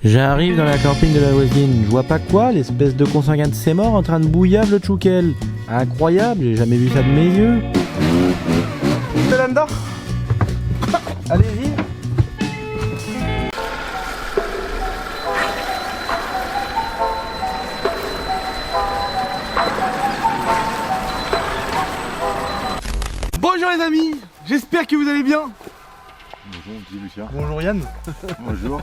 J'arrive dans la camping de la voisine, je vois pas quoi, l'espèce de consanguin de ses morts en train de bouillave le tchoukel. Incroyable, j'ai jamais vu ça de mes yeux. C'est là-dedans. Allez-y. Bonjour les amis, j'espère que vous allez bien. Bonjour, petit Lucien. Bonjour Yann. Bonjour.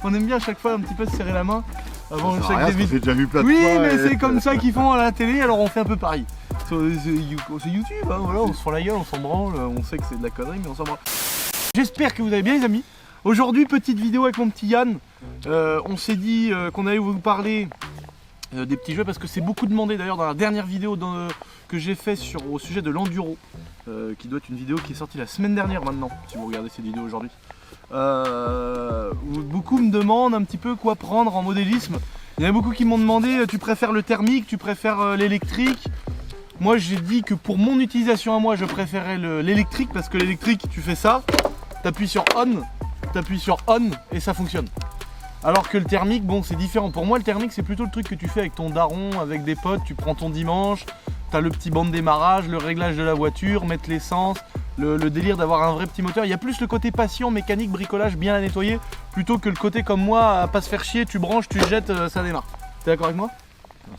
On aime bien à chaque fois un petit peu se serrer la main avant chaque J'ai vidéo. déjà vu plein de Oui, fois. mais et- c'est comme ça qu'ils font à la télé, alors on fait un peu pareil. C'est YouTube, hein, voilà, on se fout la gueule, on s'en branle, on sait que c'est de la connerie, mais on s'en branle. J'espère que vous allez bien les amis. Aujourd'hui, petite vidéo avec mon petit Yann. On s'est dit qu'on allait vous parler des petits jeux parce que c'est beaucoup demandé d'ailleurs dans la dernière vidéo que j'ai fait au sujet de l'enduro. Qui doit être une vidéo qui est sortie la semaine dernière maintenant, si vous regardez cette vidéo aujourd'hui. Beaucoup me demandent un petit peu quoi prendre en modélisme. Il y en a beaucoup qui m'ont demandé, tu préfères le thermique, tu préfères l'électrique. Moi j'ai dit que pour mon utilisation à moi, je préférais l'électrique parce que l'électrique, tu fais ça, t'appuies sur on et ça fonctionne. Alors que le thermique, bon c'est différent. Pour moi le thermique c'est plutôt le truc que tu fais avec ton daron, avec des potes, tu prends ton dimanche. T'as le petit banc de démarrage, le réglage de la voiture, mettre l'essence, le délire d'avoir un vrai petit moteur. Il y a plus le côté passion, mécanique, bricolage, bien à nettoyer, plutôt que le côté comme moi, à pas se faire chier, tu branches, tu jettes, ça démarre. T'es d'accord avec moi?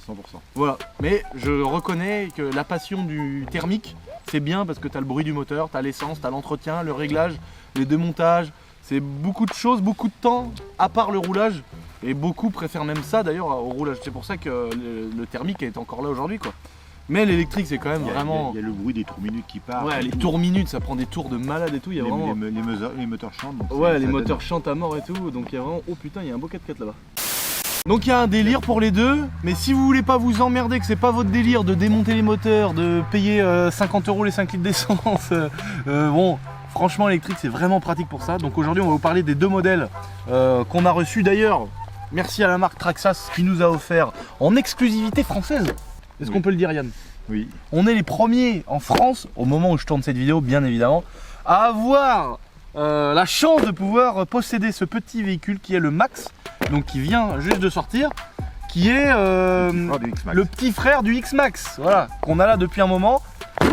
100%. Voilà. Mais je reconnais que la passion du thermique, c'est bien parce que t'as le bruit du moteur, t'as l'essence, t'as l'entretien, le réglage, les démontages. C'est beaucoup de choses, beaucoup de temps, à part le roulage. Et beaucoup préfèrent même ça d'ailleurs au roulage. C'est pour ça que le thermique est encore là aujourd'hui, quoi. Mais l'électrique c'est quand même vraiment... Il y a le bruit des tours minutes qui partent. Ouais, les tours minutes, ça prend des tours de malade et tout. Il y a vraiment... les moteurs chantent. Donc Ouais, ça les donne- moteurs chantent à mort et tout. Donc il y a vraiment... Oh putain, il y a un beau 4x4 là-bas. Donc il y a un délire pour les deux. Mais si vous voulez pas vous emmerder, que c'est pas votre délire de démonter les moteurs, de payer 50 € les 5 litres d'essence, bon... Franchement, l'électrique c'est vraiment pratique pour ça. Donc aujourd'hui, on va vous parler des deux modèles qu'on a reçus d'ailleurs. Merci à la marque Traxxas qui nous a offert en exclusivité française. Est-ce qu'on peut le dire, Yann? Oui. On est les premiers en France, au moment où je tourne cette vidéo bien évidemment, à avoir la chance de pouvoir posséder ce petit véhicule qui est le Max, donc qui vient juste de sortir, qui est le petit frère du X-Max, voilà, qu'on a là depuis un moment.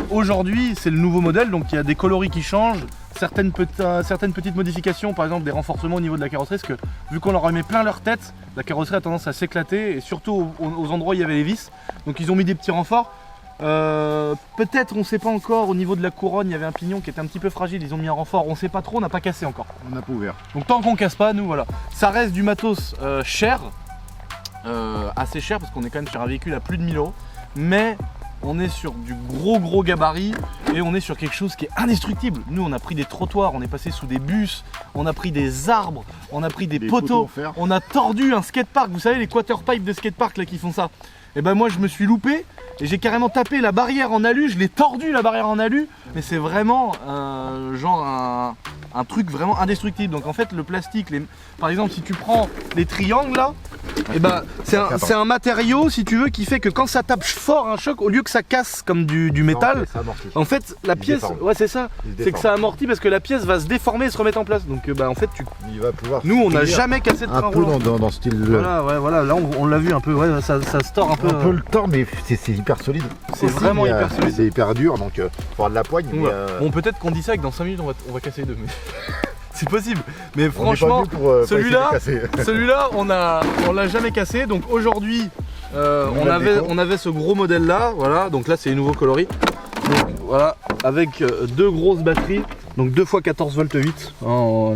Aujourd'hui c'est le nouveau modèle, donc il y a des coloris qui changent, certaines petites modifications, par exemple des renforcements au niveau de la carrosserie, parce que vu qu'on leur a mis plein leur tête, la carrosserie a tendance à s'éclater, et surtout aux endroits où il y avait les vis, donc ils ont mis des petits renforts. Peut-être, on sait pas encore, au niveau de la couronne il y avait un pignon qui était un petit peu fragile, ils ont mis un renfort, on sait pas trop, on n'a pas cassé encore. On n'a pas ouvert. Donc tant qu'on casse pas, nous voilà. Ça reste du matos cher, assez cher parce qu'on est quand même sur un véhicule à plus de 1000 €, mais on est sur du gros gabarit et on est sur quelque chose qui est indestructible. Nous on a pris des trottoirs, on est passé sous des bus, on a pris des arbres, on a pris des poteaux, en fer. on a tordu un skatepark, vous savez les quarterpipes de skatepark là qui font ça. Et ben moi je me suis loupé et j'ai carrément tapé la barrière en alu, je l'ai tordu la barrière en alu, mais c'est vraiment un truc vraiment indestructible. Donc en fait le plastique, par exemple si tu prends les triangles là, et ben c'est un matériau si tu veux qui fait que quand ça tape fort un choc, au lieu que ça casse comme du métal, Ça amortit. en fait la pièce, déforme. ouais c'est ça, Il se c'est que déforme. ça amortit parce que la pièce va se déformer et se remettre en place. Donc bah en fait Il va pouvoir. nous on n'a tenir jamais cassé de un train peu roulant. dans ce style. Voilà, ouais, voilà, là on l'a vu un peu, ouais, ça se tord un peu. Le temps, mais c'est hyper solide. C'est Aussi, vraiment mais, hyper solide. C'est hyper dur, donc faut avoir de la poigne. Ouais. Mais, Bon peut-être qu'on dit ça et que dans 5 minutes on va casser les deux, mais c'est possible. Mais on est pas franchement, venu pour essayer de celui-là, casser. celui-là on l'a jamais cassé. Donc aujourd'hui on avait ce gros modèle là, voilà, donc là c'est les nouveaux coloris. Donc voilà, avec deux grosses batteries, donc 2 x 14 volts 8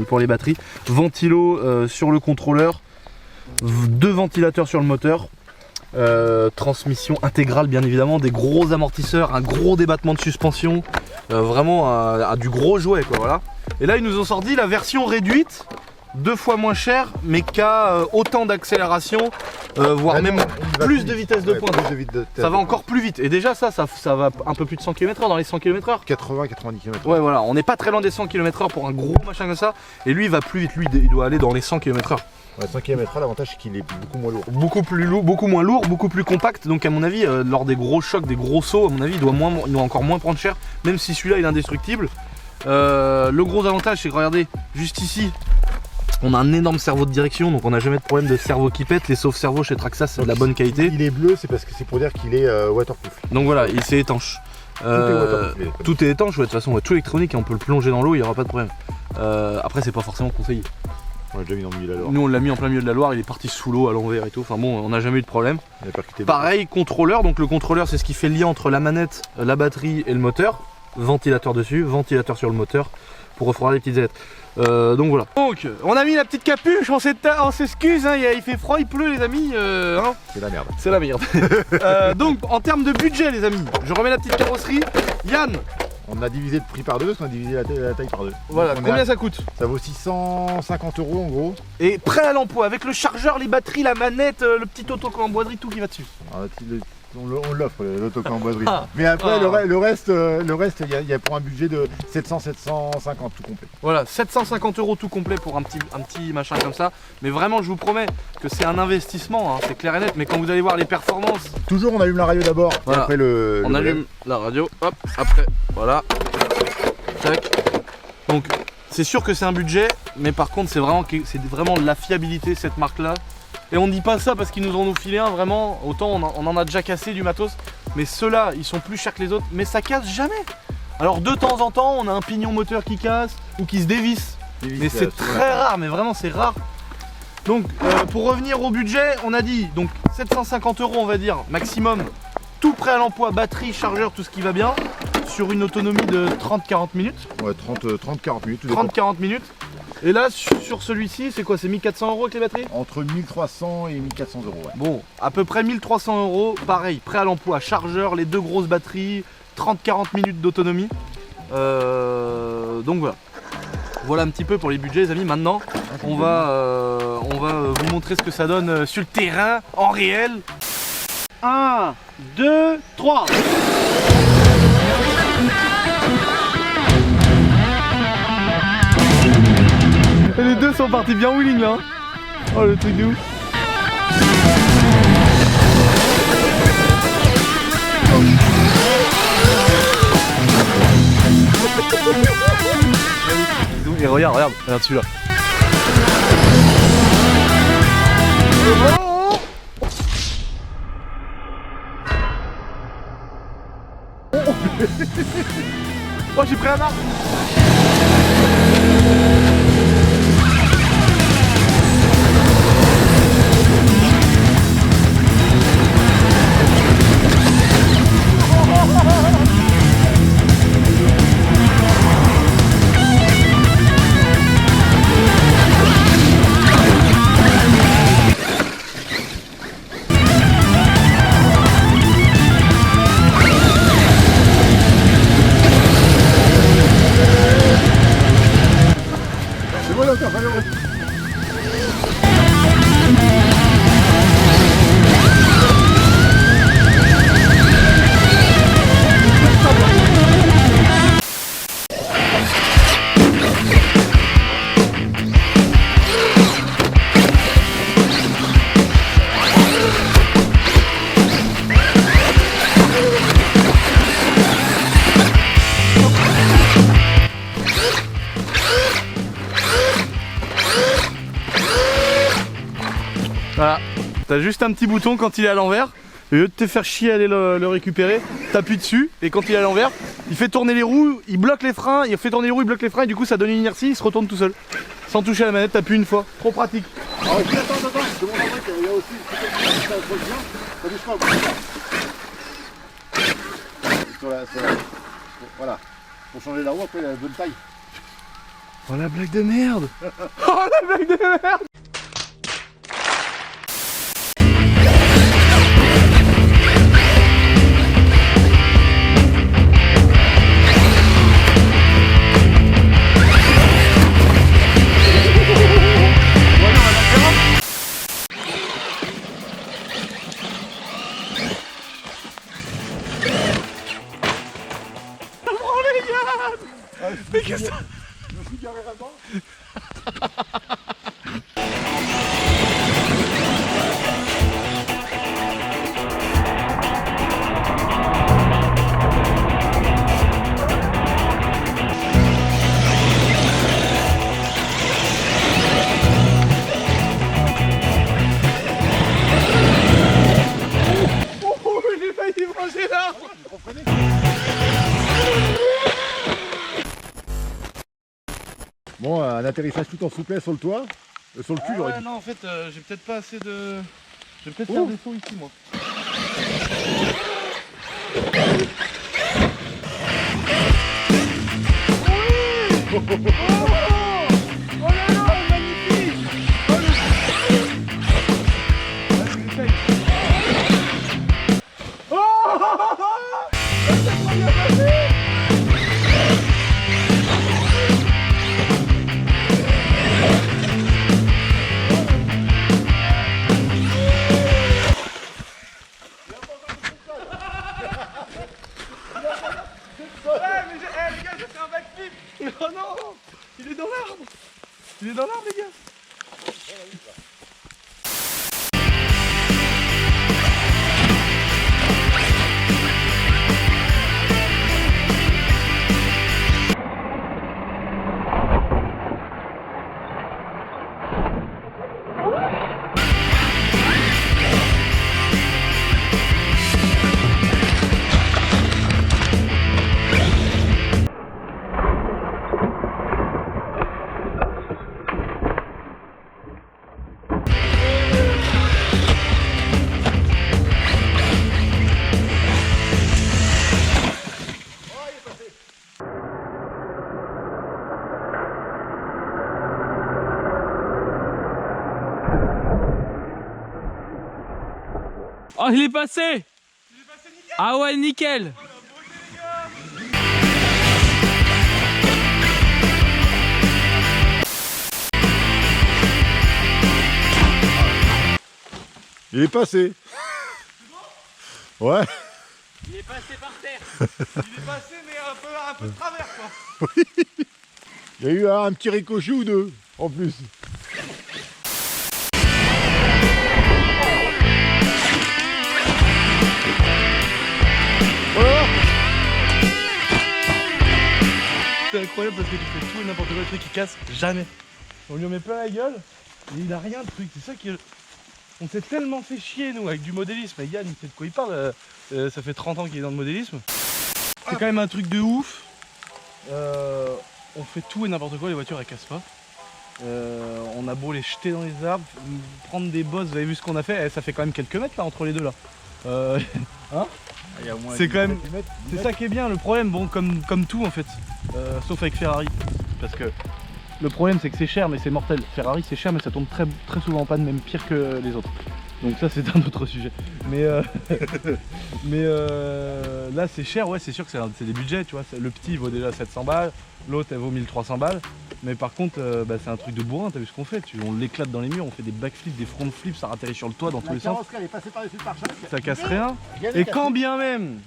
pour les batteries, ventilo sur le contrôleur, 2 ventilateurs sur le moteur. Transmission intégrale bien évidemment, des gros amortisseurs, un gros débattement de suspension, vraiment du gros jouet quoi, voilà. Et là ils nous ont sorti la version réduite, 2 fois moins cher mais qui a autant d'accélération, voire Ah même non, il va plus de vitesse de Ouais, pointe. plus de vitesse de Ça va pointe. encore plus vite et déjà ça va un peu plus de 100 km/h, dans les 100 km/h. 80-90 km. Ouais voilà, on n'est pas très loin des 100 km/h pour un gros machin comme ça. Et lui il va plus vite, lui il doit aller dans les 100 km/h. Ouais, 100 km/h, l'avantage c'est qu'il est beaucoup moins lourd. Beaucoup plus lourd, beaucoup moins lourd, beaucoup plus compact. Donc à mon avis, lors des gros chocs, des gros sauts, à mon avis, il doit encore moins prendre cher. Même si celui-là il est indestructible. Le gros avantage c'est que regardez, juste ici, On a un énorme cerveau de direction, donc on n'a jamais de problème de cerveau qui pète. Les sauve-cerveaux chez Traxxas, c'est de la bonne qualité. Il est bleu, c'est parce que c'est pour dire qu'il est waterproof. Donc voilà, c'est étanche. Tout est étanche, ouais, de toute façon, tout électronique, on peut le plonger dans l'eau, il n'y aura pas de problème. Après, c'est pas forcément conseillé. On l'a déjà mis dans le milieu de la Loire. Nous, on l'a mis en plein milieu de la Loire, il est parti sous l'eau à l'envers et tout. Enfin bon, on n'a jamais eu de problème. Il a percuté. Pareil, contrôleur. Donc le contrôleur, c'est ce qui fait le lien entre la manette, la batterie et le moteur. Ventilateur dessus, ventilateur sur le moteur pour refroidir les petites ailettes. Donc voilà. Donc, on a mis la petite capuche, on s'excuse, hein, il fait froid, il pleut les amis. Hein. C'est la merde. C'est la merde. Donc en termes de budget les amis, je remets la petite carrosserie. Yann, on a divisé le prix par deux, parce qu'on a divisé la taille par deux. voilà, Donc, combien ça coûte? Ça vaut 650 € en gros. Et prêt à l'emploi, avec le chargeur, les batteries, la manette, le petit autocollant en boiserie, tout qui va dessus. On l'offre, l'autocollant en boiserie. Ah. Mais après, le reste, il y a pour un budget de 750 tout complet. Voilà, 750 € tout complet pour un petit machin comme ça. Mais vraiment, je vous promets que c'est un investissement, hein, c'est clair et net. Mais quand vous allez voir les performances... Toujours, on allume la radio d'abord, Voilà. et après On allume la radio, hop, après, voilà. Tac. Donc, c'est sûr que c'est un budget, mais par contre, c'est vraiment de la fiabilité, cette marque-là. Et on ne dit pas ça parce qu'ils nous ont filé un, vraiment, autant on en a déjà cassé du matos, mais ceux-là, ils sont plus chers que les autres, mais ça casse jamais. Alors de temps en temps, on a un pignon moteur qui casse ou qui se dévisse, mais c'est très rare, mais vraiment c'est rare. Donc pour revenir au budget, on a dit donc 750 € on va dire maximum, tout prêt à l'emploi, batterie, chargeur, tout ce qui va bien, sur une autonomie de 30-40 minutes. Ouais, 30-40 minutes. 30-40 minutes. Et là, sur celui-ci, c'est quoi? C'est 1400 € avec les batteries? Entre 1300 et 1400 €, ouais. Bon, à peu près 1300 €, pareil, prêt à l'emploi, chargeur, les deux grosses batteries, 30-40 minutes d'autonomie. Donc voilà. Voilà un petit peu pour les budgets les amis. Maintenant, on va vous montrer ce que ça donne sur le terrain, en réel. 1, 2, 3. Et les deux sont partis bien wheeling là. Oh le truc de ouf. Et regarde celui-là. Oh j'ai pris un arbre. Voilà, t'as juste un petit bouton quand il est à l'envers. Au lieu de te faire chier à aller le récupérer, t'appuies dessus et quand il est à l'envers, il fait tourner les roues, il bloque les freins, il fait tourner les roues, il bloque les freins et du coup ça donne une inertie, il se retourne tout seul. Sans toucher à la manette, t'appuies une fois. Trop pratique. Ah, attends, je demande à moi qu'il y a aussi ça bouge pas. Voilà, pour changer la roue après la bonne taille. Oh la blague de merde. Oh la blague de merde. Mais qu'est-ce que ça? Je me suis garé là-dedans. un atterrissage tout en souplesse sur le toit. Sur le cul, j'aurais dit. non, en fait, j'ai peut-être pas assez de... Je vais peut-être faire des sauts ici, moi. Les gars, j'ai fait un backflip. Oh non, il est dans l'arbre. Il est dans l'arbre, les gars. Oh, il est passé! Ah ouais, nickel! Il est passé. Ouais. Il est passé par terre! Il est passé, mais un peu de travers, quoi. Il y a eu un petit ricochet ou deux, en plus. C'est incroyable parce que tu fais tout et n'importe quoi, le truc qui casse jamais. On lui en met plein la gueule et il a rien le truc. C'est ça qui est... On s'est tellement fait chier nous avec du modélisme. Et Yann il sait de quoi il parle, ça fait 30 ans qu'il est dans le modélisme. C'est quand même un truc de ouf. On fait tout et n'importe quoi, les voitures elles cassent pas. On a beau les jeter dans les arbres, prendre des bosses, vous avez vu ce qu'on a fait, ça fait quand même quelques mètres là entre les deux là. Hein, c'est quand même, c'est ça qui est bien. Le problème, bon, comme tout en fait, sauf avec Ferrari, parce que le problème c'est que c'est cher mais c'est mortel. Ferrari c'est cher mais ça tombe très souvent en panne, même pire que les autres. Donc ça c'est un autre sujet. Mais là c'est cher, ouais, c'est sûr que c'est des budgets, tu vois. Le petit il vaut déjà 700 balles, l'autre elle vaut 1300 balles. Mais par contre, c'est un truc de bourrin, t'as vu ce qu'on fait, on l'éclate dans les murs, on fait des backflips, des front flips, ça atterrit sur le toit dans tous les sens. Elle est passée par-dessus le pare-choc. Ça casse rien. Et quand bien même,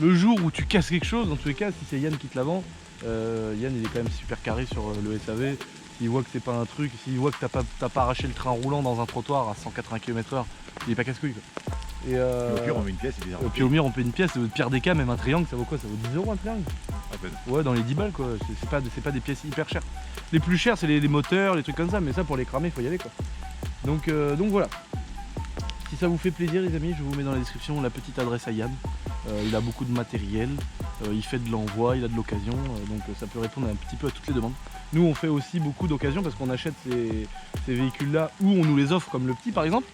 le jour où tu casses quelque chose, dans tous les cas, si c'est Yann qui te la vend, Yann il est quand même super carré sur le SAV. S'il voit que c'est pas un truc, s'il voit que t'as pas arraché le train roulant dans un trottoir à 180 km/h, il est pas casse-couille. Et au pire on met une pièce, c'est bizarre. Et puis au mire on paie une pièce, au pire des cas même un triangle ça vaut quoi? Ça vaut 10 € un triangle? À peine. Ouais, dans les 10 balles quoi, c'est pas des pièces hyper chères. Les plus chères c'est les moteurs, les trucs comme ça, mais ça pour les cramer faut y aller quoi. Donc voilà. Si ça vous fait plaisir les amis, je vous mets dans la description la petite adresse à Yann. Il a beaucoup de matériel, il fait de l'envoi, il a de l'occasion, donc ça peut répondre un petit peu à toutes les demandes. Nous on fait aussi beaucoup d'occasions parce qu'on achète ces véhicules là ou on nous les offre comme le petit par exemple,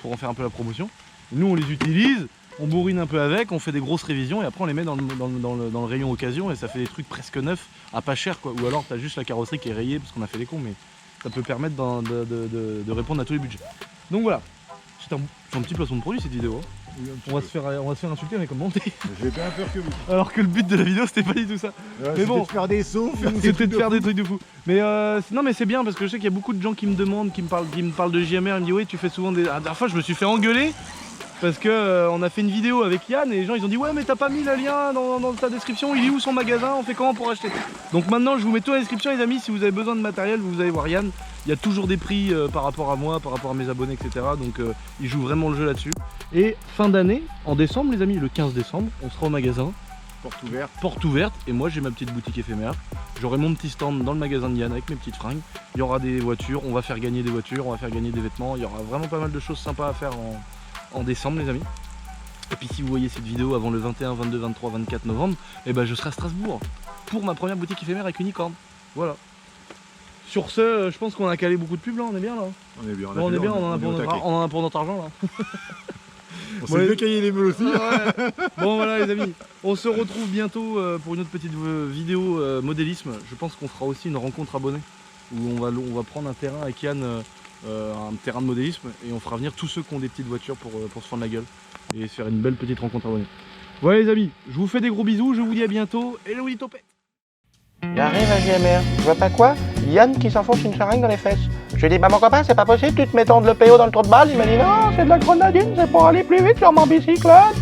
pour en faire un peu la promotion. Nous on les utilise, on bourrine un peu avec, on fait des grosses révisions et après on les met dans le rayon occasion et ça fait des trucs presque neufs à pas cher quoi. Ou alors t'as juste la carrosserie qui est rayée parce qu'on a fait les cons, mais ça peut permettre de répondre à tous les budgets. Donc voilà, c'est un petit placement de produit cette vidéo. Hein. Oui, on va se faire insulter mais comme monter. J'ai bien peur que vous. Alors que le but de la vidéo c'était pas du tout ça. Mais bon, de faire des sauts, c'était de faire des trucs de fou. Mais non mais c'est bien parce que je sais qu'il y a beaucoup de gens qui me demandent, qui me parlent de JMR, ils me disent oui tu fais souvent des... La dernière fois je me suis fait engueuler parce que on a fait une vidéo avec Yann et les gens ils ont dit ouais mais t'as pas mis le lien dans ta description, il est où son magasin, on fait comment pour acheter? Donc maintenant je vous mets tout dans la description les amis, si vous avez besoin de matériel vous allez voir Yann. Il y a toujours des prix par rapport à moi, par rapport à mes abonnés, etc. Donc il joue vraiment le jeu là-dessus. Et fin d'année, en décembre les amis, le 15 décembre, on sera au magasin. Porte ouverte. Porte ouverte, et moi j'ai ma petite boutique éphémère. J'aurai mon petit stand dans le magasin de Yann avec mes petites fringues. Il y aura des voitures, on va faire gagner des voitures, on va faire gagner des vêtements. Il y aura vraiment pas mal de choses sympas à faire en décembre les amis. Et puis si vous voyez cette vidéo avant le 21, 22, 23, 24 novembre, et ben je serai à Strasbourg pour ma première boutique éphémère avec Unicorn. Voilà. Sur ce, je pense qu'on a calé beaucoup de pubs là, on est bien là. On est bien, Bon, on est bien, on en a pour notre argent là. On s'est bien caillé les meules aussi. Ouais. Bon voilà les amis, on se retrouve bientôt pour une autre petite vidéo modélisme. Je pense qu'on fera aussi une rencontre abonnée où on va prendre un terrain avec Yann, un terrain de modélisme, et on fera venir tous ceux qui ont des petites voitures pour se fendre la gueule et se faire une belle petite rencontre abonnée. Voilà les amis, je vous fais des gros bisous, je vous dis à bientôt et le Willy Topet. J'arrive à JMR, je vois pas quoi, Yann qui s'enfonce une seringue dans les fesses. Je lui dis bah mon copain c'est pas possible, tu te mets de le PO dans le trou de balle. Il m'a dit non c'est de la grenadine, c'est pour aller plus vite sur mon bicyclette.